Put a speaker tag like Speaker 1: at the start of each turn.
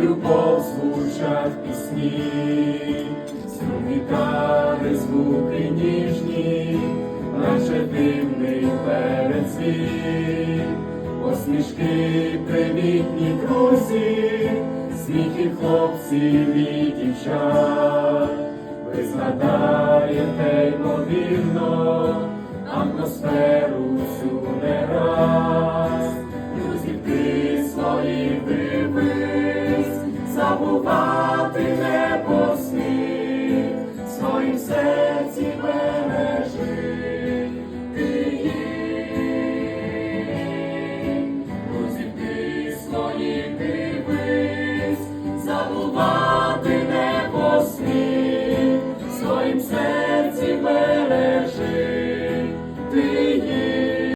Speaker 1: любов звучать пісні, струн гітари звуки ніжні, наче дивний передзвін. Посмішки привітні друзі, сміхи хлопців і дівчат. Ви згадаєте, ймовірно,